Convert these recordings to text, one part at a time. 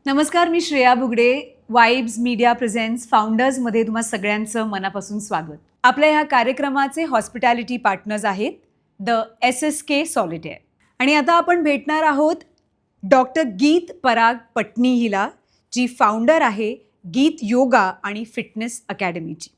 नमस्कार, मी Shreya Bugde. Vibes media presents फाउंडर्समध्ये तुम्हा सगळ्यांचं मनापासून स्वागत. आपल्या ह्या कार्यक्रमाचे हॉस्पिटॅलिटी पार्टनर्स आहेत द SSK सॉलिटेअर. आणि आता आपण भेटणार आहोत डॉक्टर गीत पराग पटनी हिला, जी फाउंडर आहे गीत योगा आणि फिटनेस अकॅडमीची.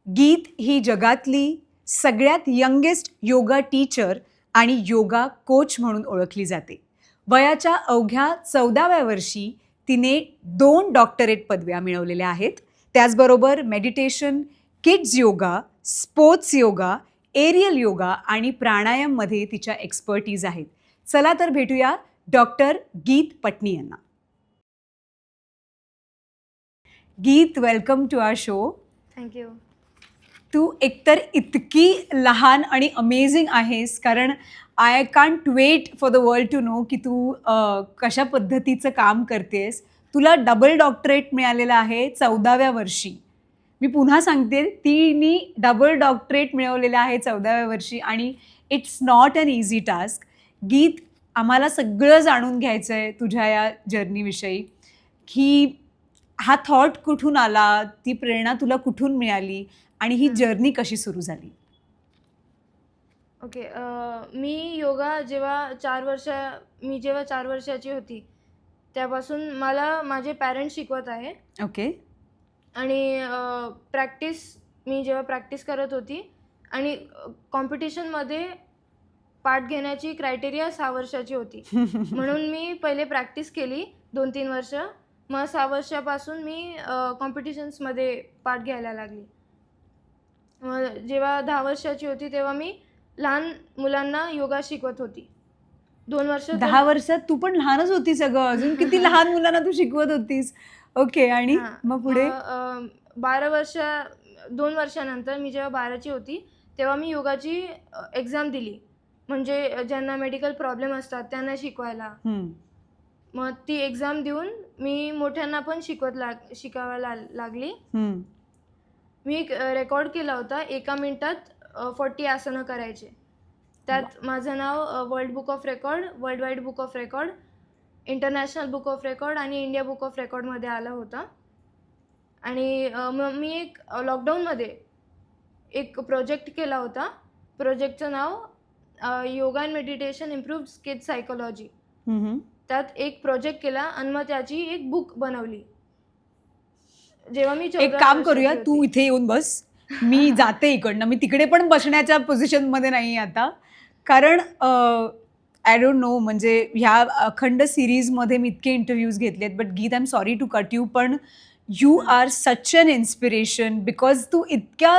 गीत ही जगातली सगळ्यात यंगेस्ट योगा टीचर आणि योगा कोच म्हणून ओळखली जाते. वयाच्या अवघ्या 14व्या वर्षी तिने 2 डॉक्टरेट पदव्या मिळवलेल्या आहेत. त्याचबरोबर meditation, kids yoga, sports yoga, aerial yoga आणि प्राणायाममध्ये तिच्या एक्सपर्टीज आहेत. चला तर भेटूया डॉक्टर गीत पटनी यांना. Geet, welcome to our show. Thank you. तू एकतर इतकी लहान आणि अमेझिंग आहेस, कारण I can't wait for the world to know की तू कशा पद्धतीचं काम करतेस. तुला डबल डॉक्टरेट मिळालेलं आहे 14व्या वर्षी. मी पुन्हा सांगते, तिने डबल डॉक्टरेट मिळवलेलं आहे 14व्या वर्षी आणि it's not an easy task. Geet, आम्हाला सगळं जाणून घ्यायचं आहे तुझ्या या जर्नीविषयी, की हा थॉट कुठून आला, ती प्रेरणा तुला कुठून मिळाली आणि ही जर्नी कशी सुरू झाली? ओके. मी योगा जेव्हा 4 वर्षाची होती त्यापासून मला माझे पॅरेंट्स शिकवत आहे. ओके. आणि मी जेव्हा प्रॅक्टिस करत होती आणि कॉम्पिटिशनमध्ये पार्ट घेण्याची क्रायटेरिया 6 वर्षाची होती. म्हणून मी पहिले प्रॅक्टिस केली 2-3 वर्ष. मग 6 वर्षापासून मी कॉम्पिटिशन्समध्ये पार्ट घ्यायला लागली. मग जेव्हा 10 वर्षाची होती तेव्हा मी लहान मुलांना योगा शिकवत होती. 2 वर्ष. 10 वर्षात तू पण लहानच होतीस अगं. अजून किती लहान मुलांना तू शिकवत होतीस. ओके. आणि मग पुढे 2 वर्षानंतर मी जेव्हा 12ची होती तेव्हा मी योगाची एक्झाम दिली. म्हणजे ज्यांना मेडिकल प्रॉब्लेम असतात त्यांना शिकवायला. मग ती एक्झाम देऊन मी मोठ्यांना पण शिकायला लागली. मी एक रेकॉर्ड केला होता, 1 मिनिटात 40 आसनं करायचे. त्यात माझं नाव world book of record, world wide book of record, international book of record आणि इंडिया बुक ऑफ रेकॉर्डमध्ये आलं होतं. आणि मग मी एक लॉकडाऊनमध्ये एक प्रोजेक्ट केला होता. प्रोजेक्टचं नाव yoga and meditation improve kids psychology. त्यात एक प्रोजेक्ट केला आणि मग त्याची एक बुक बनवली. जेव्हा मी एक काम करूया, तू इथे येऊन बस, मी जाते इकडनं. मी तिकडे पण बसण्याच्या पोझिशनमध्ये नाही आता, कारण आय डोंट नो, म्हणजे ह्या अखंड सिरीजमध्ये मी इतके इंटरव्ह्यूज घेतलेत. But Geet, I am sorry to cut you, पण you are such an inspiration. Because तू इतक्या,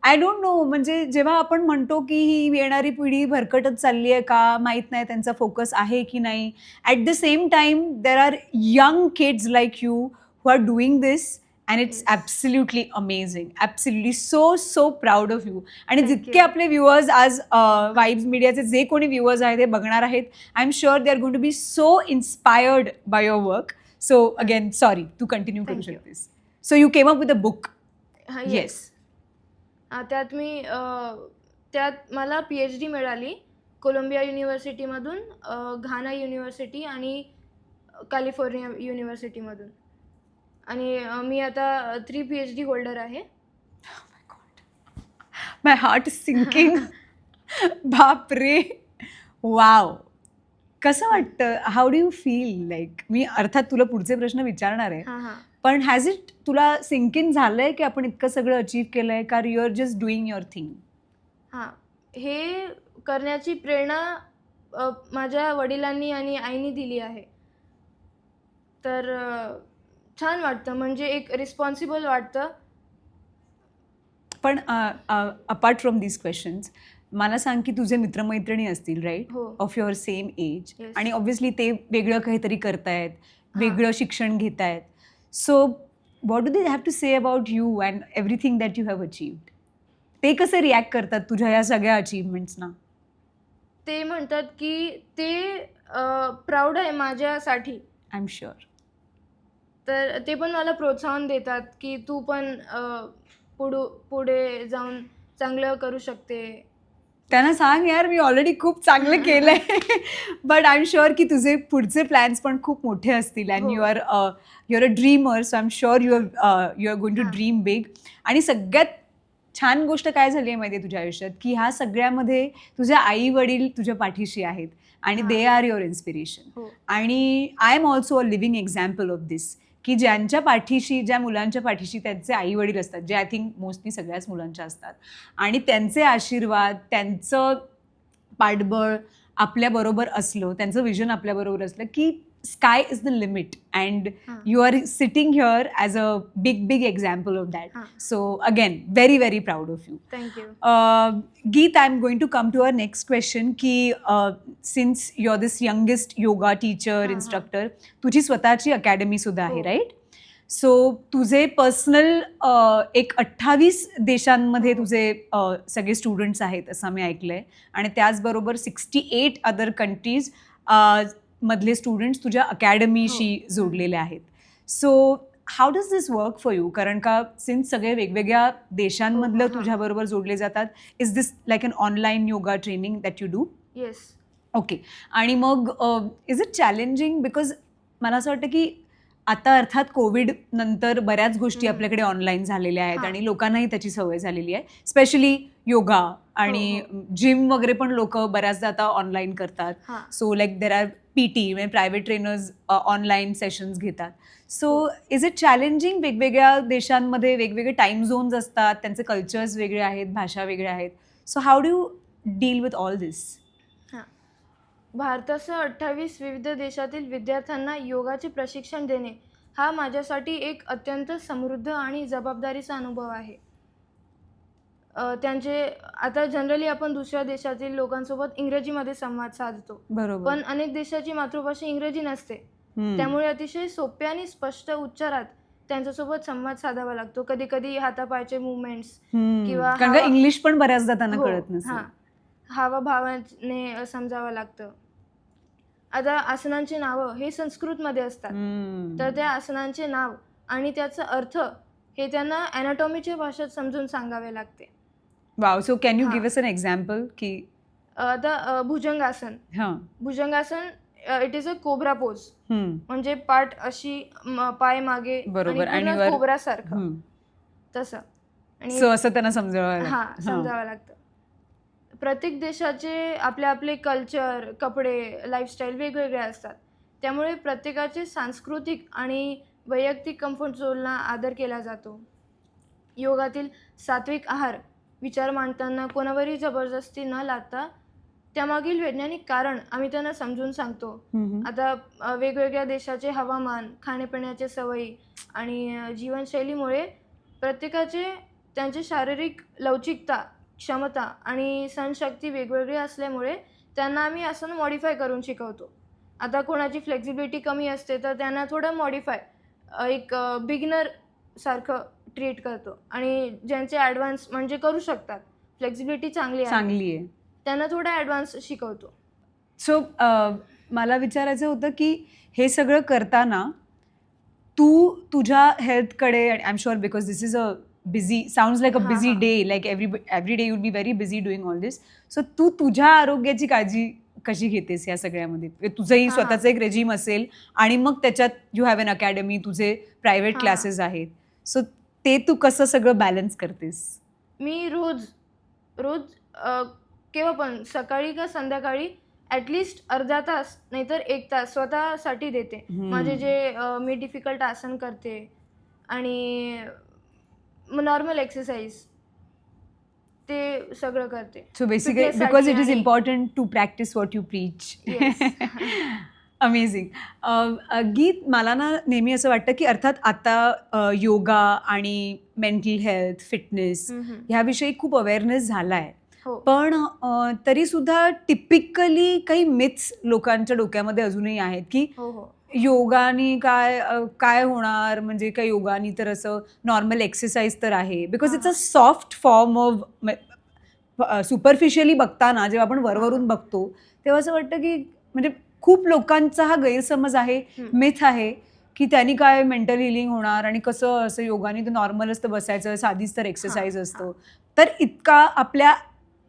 आय डोंट नो, म्हणजे जेव्हा आपण म्हणतो की ही येणारी पिढी भरकटत चालली आहे का माहीत नाही, त्यांचा फोकस आहे की नाही. At the same time there are young kids like you who are doing this. And it's absolutely amazing. Absolutely so proud of you. आणि जितके आपले व्ह्युअर्स आज वाइब्स मीडियाचे जे कोणी व्ह्युअर्स आहेत ते बघणार आहेत, I am sure they are going to be so inspired by your work. So again sorry, तू कंटिन्यू करू शकतेस. So you came up with a book. Yes. त्यात मला PhD मिळाली कोलंबिया युनिव्हर्सिटीमधून, घाना युनिव्हर्सिटी आणि कॅलिफोर्निया युनिव्हर्सिटीमधून. आणि मी आता 3 PhD होल्डर आहे. My heart is sinking. बाप रे, वाव. कसं वाटतं? How do you feel? Like, मी अर्थात तुला पुढचे प्रश्न विचारणार आहे, पण हॅज इट तुला सिंक इन झालंय की आपण इतकं सगळं अचीव्ह केलंय, का you are just doing your thing? हे करण्याची प्रेरणा माझ्या वडिलांनी आणि आईनी दिली आहे. तर छान वाटतं, म्हणजे एक रिस्पॉन्सिबल वाटतं. पण अपार्ट फ्रॉम दीज क्वेश्चन्स, मला सांग की तुझे मित्रमैत्रिणी असतील, right, of your same age, आणि ऑब्व्हियसली ते वेगळं काहीतरी करतायत, वेगळं शिक्षण घेत आहेत. So what do they have to say about you and everything that you have achieved? ते कसे रिॲक्ट करतात तुझ्या या सगळ्या अचीव्हमेंट्सना? ते म्हणतात की ते प्राऊड आहे माझ्यासाठी. I am sure. तर ते पण मला प्रोत्साहन देतात की तू पण पुढे जाऊन चांगलं करू शकते. त्यांना सांग यार मी ऑलरेडी खूप चांगलं केलंय. बट आय एम शुअर की तुझे पुढचे प्लॅन्स पण खूप मोठे असतील अँड हो. You are a dreamer, so I am sure you are going to हां. Dream big. आणि सगळ्यात छान गोष्ट काय झाली आहे माहिती आहे तुझ्या आयुष्यात, की ह्या सगळ्यामध्ये तुझे आई वडील तुझ्या पाठीशी आहेत आणि हां. They are your inspiration. हो. आणि I am also a living example of this, की ज्यांच्या पाठीशी, ज्या मुलांच्या पाठीशी त्यांचे आई वडील असतात, जे आय थिंक मोस्टली सगळ्याच मुलांच्या असतात, आणि त्यांचे आशीर्वाद, त्यांचं पाठबळ आपल्याबरोबर असलं, त्यांचं विजन आपल्याबरोबर असलं, की sky is the limit and हां. You are sitting here as a big example of that. हां. So again very very proud of you. Thank you. Geet, I'm going to come to our next question की since you're this youngest yoga teacher, हां. instructor, तुझी स्वतःची academy सुद्धा आहे, हो. Right? So तुझे personal एक 28 देशांमध्ये हो. तुझे सगळे स्टुडंट्स आहेत असं मी ऐकलंय, आणि त्याचबरोबर 68 अदर कंट्रीज मधले स्टुडंट्स तुझ्या अकॅडमीशी हो. जोडलेले आहेत. So how does this work for you? कारण का सिन्स सगळे वेगवेगळ्या देशांमधलं हां. तुझ्याबरोबर जोडले जातात, is this like an online yoga training that you do? Yes. Okay. आणि मग इज इट चॅलेंजिंग? बिकॉज मला असं वाटतं की आता अर्थात कोविड नंतर बऱ्याच गोष्टी हम्म. आपल्याकडे ऑनलाईन झालेल्या आहेत हां. आणि लोकांनाही त्याची सवय झालेली आहे, स्पेशली योगा आणि जिम वगैरे पण लोक बऱ्याचदा आता ऑनलाईन करतात. हां. So like there are PT म्हणजे प्रायव्हेट ट्रेनर्स ऑनलाईन सेशन्स घेतात. So is it challenging? वेगवेगळ्या देशांमध्ये वेगवेगळे टाइम झोन्स असतात, त्यांचे कल्चर्स वेगळे आहेत, भाषा वेगळ्या आहेत. So how do you deal with all this? भारतासह 28 विविध देशातील विद्यार्थ्यांना योगाचे प्रशिक्षण देणे हा माझ्यासाठी एक अत्यंत समृद्ध आणि जबाबदारीचा अनुभव आहे. त्यांचे आता जनरली आपण दुसऱ्या देशातील लोकांसोबत इंग्रजीमध्ये संवाद साधतो, बरोबर. पण अनेक देशाची मातृभाषा इंग्रजी नसते. त्यामुळे अतिशय सोप्या आणि स्पष्ट उच्चारात त्यांच्यासोबत संवाद साधावा लागतो. कधी कधी हातापायचे मुवमेंट्स किंवा कारण का इंग्लिश पण बऱ्याचदा त्यांना हो, कळत नसेल. हां, हावाभावाने समजावं लागतं. आता आसनांची नावं हे संस्कृतमध्ये असतात, तर त्या आसनांचे नाव आणि त्याचा अर्थ हे त्यांना ॲनाटॉमीच्या भाषेत समजून सांगावे लागते. वाव. सो कॅन यू हां. गिव्ह अस एन एक्झाम्पल की? आता भुजंगासन. हां. Bhujangasana it is a cobra pose, hmm. म्हणजे पाठ अशी पाय मागे बरोबर. आणि आणि पूर्ण कोब्रासारखं तसं. आणि सो असं त्यांना समजावं लागतं. समजावं लागतं. प्रत्येक देशाचे आपले आपले कल्चर, कपडे, लाईफस्टाईल वेगवेगळे असतात. त्यामुळे प्रत्येकाचे सांस्कृतिक आणि वैयक्तिक कम्फर्ट झोनला आदर केला जातो. योगातील सात्विक आहार विचार मांडताना कोणावरही जबरदस्ती न लादता त्यामागील वैज्ञानिक कारण आम्ही त्यांना समजून सांगतो. आता वेगवेगळ्या देशाचे हवामान, खाण्यापिण्याचे सवयी आणि जीवनशैलीमुळे प्रत्येकाचे त्यांचे शारीरिक लवचिकता, क्षमता आणि सहनशक्ती वेगवेगळी असल्यामुळे त्यांना आम्ही आसन मॉडिफाय करून शिकवतो. आता कोणाची फ्लेक्झिबिलिटी कमी असते तर त्यांना थोडं मॉडिफाय एक बिगिनर सारखं ट्रीट करतो, आणि ज्यांचे ॲडव्हान्स म्हणजे करू शकतात, फ्लेक्झिबिलिटी चांगली आहे, त्यांना थोडं ॲडव्हान्स शिकवतो. सो मला विचारायचं होतं की हे सगळं करताना तू तुझ्या हेल्थकडे, I am sure because this is a busy, sounds like a busy day, like every day you'll be very busy doing all this. So तू तुझ्या आरोग्याची काळजी कशी घेतेस या सगळ्यामध्ये? तुझंही स्वतःचं एक रेजिम असेल आणि मग त्याच्यात यू हॅव एन अकॅडमी, तुझे प्रायव्हेट क्लासेस आहेत, सो ते तू कसं सगळं बॅलन्स करतेस? मी रोज केव्हा पण सकाळी का संध्याकाळी ॲटलिस्ट अर्धा तास नाहीतर 1 तास स्वतःसाठी देते. माझे जे मी डिफिकल्ट आसन करते आणि नॉर्मल एक्सरसाइज ते सगळं करते. So basically because it is important to practise what you preach. Amazing. Geet, मला ना नेहमी असं वाटतं की अर्थात आता योगा आणि मेंटल हेल्थ, फिटनेस ह्याविषयी खूप अवेअरनेस झाला आहे, पण तरीसुद्धा टिपिकली काही मिथ्स लोकांच्या डोक्यामध्ये अजूनही आहेत की योगानी काय होणार, म्हणजे काय योगानी तर असं नॉर्मल एक्सरसाइज तर आहे, because it's a soft form of, superficially बघताना जेव्हा आपण वरवरून बघतो तेव्हा असं वाटतं की म्हणजे खूप लोकांचा हा गैरसमज आहे, मिथ आहे की त्यांनी काय मेंटल हिलिंग होणार आणि कसं असं योगाने तर नॉर्मल असतं बसायचं, साधीच तर एक्सरसाइज असतो. तर इतका आपल्या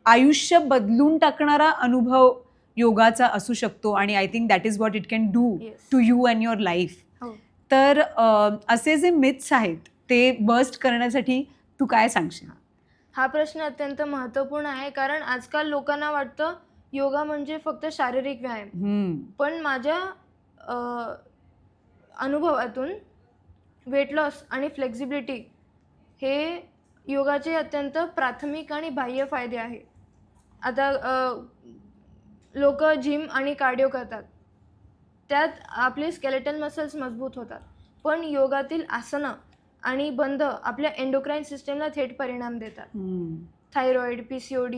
आयुष्य बदलून टाकणारा अनुभव योगाचा असू शकतो आणि I think that is what it can do Yes. To you and your life. हो. तर असे जे मिथ्स आहेत ते बस्ट करण्यासाठी तू काय सांगशील? हा प्रश्न अत्यंत महत्त्वपूर्ण आहे, कारण आजकाल लोकांना वाटतं योगा म्हणजे फक्त शारीरिक व्यायाम. पण माझ्या अनुभवातून वेट लॉस आणि फ्लेक्झिबिलिटी हे योगाचे अत्यंत प्राथमिक आणि बाह्य फायदे आहे. आता लोक जिम आणि कार्डिओ करतात, त्यात आपले स्केलेटल मसल्स मजबूत होतात, पण योगातील आसनं आणि बंध आपल्या एंडोक्राईन सिस्टमला थेट परिणाम देतात. Thyroid, PCOD,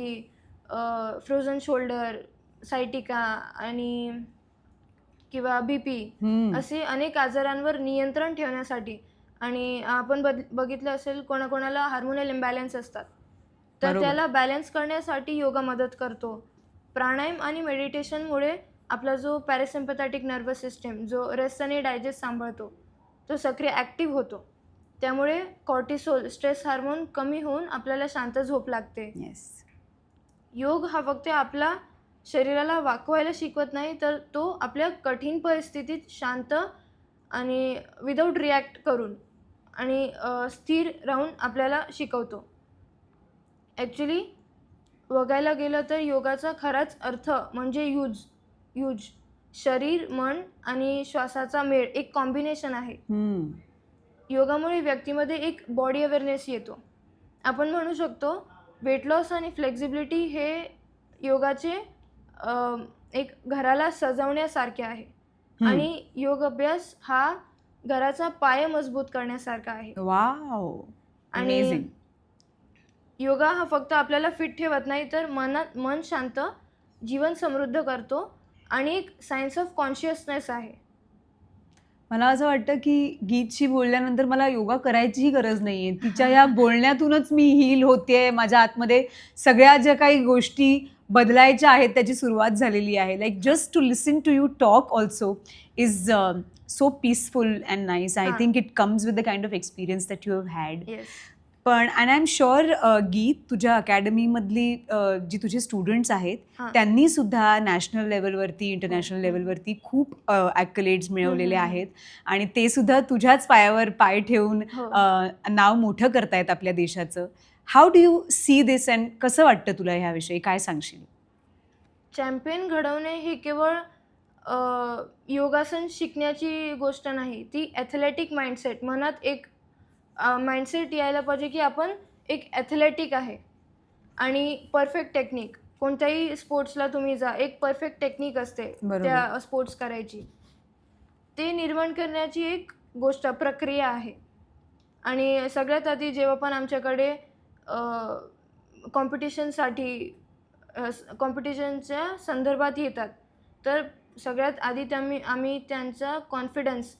frozen shoulder, sciatica आणि किंवा BP असे अनेक आजारांवर नियंत्रण ठेवण्यासाठी, आणि आपण बघितलं असेल कोणाकोणाला हार्मोनल इम्बॅलन्स असतात, तर बरोबर. त्याला बॅलन्स करण्यासाठी योगा मदत करतो. प्राणायाम आणि मेडिटेशनमुळे आपला जो पॅरासिम्पॅथॅटिक नर्वस सिस्टम जो रेस्ट आणि डायजेस्ट सांभाळतो तो सक्रिय ॲक्टिव्ह होतो. त्यामुळे कॉर्टिसोल स्ट्रेस हार्मोन कमी होऊन आपल्याला शांत झोप लागते. येस. योग हा फक्त आपला शरीराला वाकवायला शिकवत नाही, तर तो आपल्या कठीण परिस्थितीत शांत आणि विदाऊट रिॲक्ट करून आणि स्थिर राहून आपल्याला शिकवतो. ॲक्च्युली बघायला गेलं तर योगाचा खराच अर्थ म्हणजे यूज शरीर, मन आणि श्वासाचा मेळ एक कॉम्बिनेशन आहे. योगामुळे व्यक्तीमध्ये एक बॉडी अवेअरनेस येतो. आपण म्हणू शकतो वेट लॉस आणि फ्लेक्झिबिलिटी हे योगाचे एक घराला सजवण्यासारखे आहे, आणि योग अभ्यास हा घराचा पाय मजबूत करण्यासारखा आहे. वाव. आणि योगा हा फक्त आपल्याला फिट ठेवत नाही, तर मन शांत, जीवन समृद्ध करतो आणि एक सायन्स ऑफ कॉन्शियसनेस आहे. मला असं वाटतं की गीतशी बोलल्यानंतर मला योगा करायचीही गरज नाहीये. तिच्या या बोलण्यातूनच मी हील होतेय. माझ्या आतमध्ये सगळ्या ज्या काही गोष्टी बदलायच्या आहेत त्याची सुरुवात झालेली आहे. Like just to listen to you talk also is so peaceful and nice. I think it comes with the kind of experience that you have had. Yes. पण and I am sure Geet, तुझ्या अकॅडमीमधली जी तुझे students आहेत त्यांनी सुद्धा national लेवलवरती, international लेवलवरती खूप ॲक्कलेड्स मिळवलेले आहेत आणि ते सुद्धा तुझ्याच पायावर पाय ठेवून नाव मोठं करतायत आपल्या देशाचं. How do you see this and कसं वाटतं तुला ह्याविषयी, काय सांगशील? चॅम्पियन घडवणे हे केवळ योगासन शिकण्याची गोष्ट नाही, ती ॲथलेटिक माइंडसेट, मनात एक माइंडसेट यायला पाहिजे की आपण एक ॲथलेटिक आहे. आणि परफेक्ट टेक्निक, कोणत्याही स्पोर्ट्सला तुम्ही जा, एक परफेक्ट टेक्निक असते त्या स्पोर्ट्स करायची, ते निर्माण करण्याची एक गोष्ट प्रक्रिया आहे. आणि सगळ्यात आधी जेव्हा पण आमच्याकडे कॉम्पिटिशनच्या संदर्भात येतात, तर सगळ्यात आधी आम्ही त्यांचा कॉन्फिडन्स,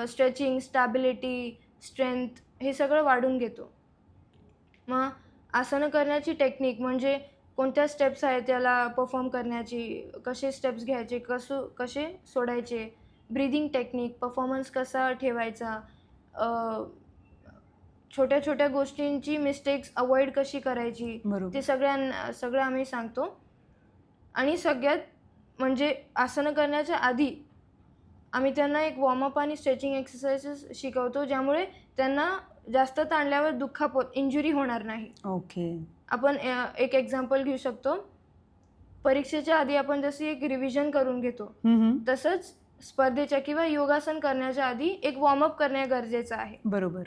स्ट्रेचिंग, स्टॅबिलिटी, स्ट्रेंथ हे सगळं वाढून घेतो. मग आसनं करण्याची टेक्निक म्हणजे कोणत्या स्टेप्स आहेत त्याला परफॉर्म करण्याची, कसे स्टेप्स घ्यायचे, कसे सोडायचे, ब्रीदिंग टेक्निक, परफॉर्मन्स कसा ठेवायचा, छोट्या छोट्या गोष्टींची मिस्टेक्स अवॉइड कशी करायची, ते सगळं आम्ही सांगतो. आणि सगळ्यात म्हणजे आसनं करण्याच्या आधी आम्ही त्यांना एक वॉर्मअप आणि स्ट्रेचिंग एक्सरसाइजेस शिकवतो, ज्यामुळे त्यांना जास्त ताणल्यावर दुखापत, इंजुरी होणार नाही. ओके. आपण एक एक्झाम्पल घेऊ शकतो. परीक्षेच्या आधी आपण जशी एक रिव्हिजन करून घेतो, तसंच स्पर्धेच्या किंवा योगासन करण्याच्या आधी एक वॉर्मअप करणे गरजेचं आहे. बरोबर.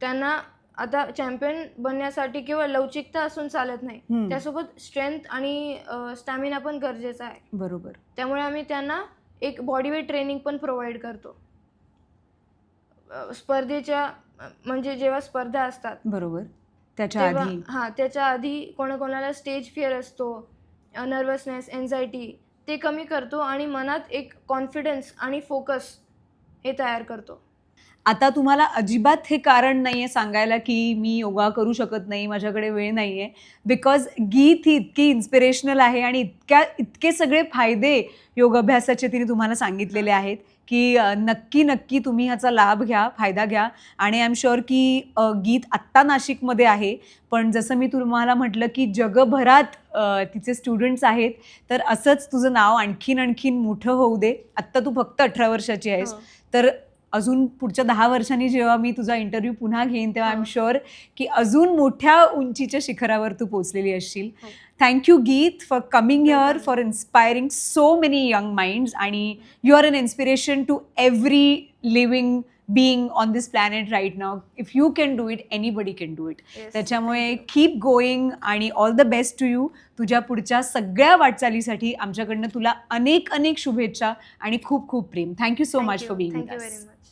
त्यांना आता चॅम्पियन बनण्यासाठी केवळ लवचिकता असून चालत नाही, त्यासोबत स्ट्रेंथ आणि स्टॅमिना पण गरजेचा आहे. बरोबर. त्यामुळे आम्ही त्यांना एक बॉडीवेट ट्रेनिंग पण प्रोव्हाइड करतो. स्पर्धेच्या म्हणजे जेव्हा स्पर्धा असतात, बरोबर, त्याच्या आधी कोणाकोणाला स्टेज फिअर असतो, नर्वसनेस, एन्झायटी, ते कमी करतो आणि मनात एक कॉन्फिडन्स आणि फोकस हे तयार करतो. आता तुम्हाला अजिबात हे कारण नाही आहे सांगायला की मी योगा करू शकत नाही, माझ्याकडे वेळ नाही आहे, बिकॉज गीत ही इतकी इन्स्पिरेशनल आहे आणि इतके सगळे फायदे योगाभ्यासाचे तिने तुम्हाला सांगितलेले आहेत की नक्की नक्की तुम्ही ह्याचा लाभ घ्या, फायदा घ्या. आणि आय एम शुअर की गीत आत्ता नाशिकमध्ये आहे, पण जसं मी तुम्हाला म्हटलं की जगभरात तिचे स्टुडंट्स आहेत, तर असंच तुझं नाव आणखीन मोठं होऊ दे. आत्ता तू फक्त 18 वर्षाची आहेस, हो. तर अजून पुढच्या 10 वर्षांनी जेव्हा मी तुझा इंटरव्ह्यू पुन्हा घेईन तेव्हा आय एम हो. शुअर की अजून मोठ्या उंचीच्या शिखरावर तू पोचलेली असशील. हो. Thank you Geet for coming here, Welcome. For inspiring so many young minds. आणि you are an inspiration to every living being on this planet right now. If you can do it, anybody can do it. Yes, त्याच्यामुळे thank you. Keep going आणि all the best to you. तुझ्या पुढच्या सगळ्या वाटचालीसाठी आमच्याकडनं तुला अनेक शुभेच्छा आणि खूप प्रेम. Thank you so Thank much you. For being Thank with you us. very much.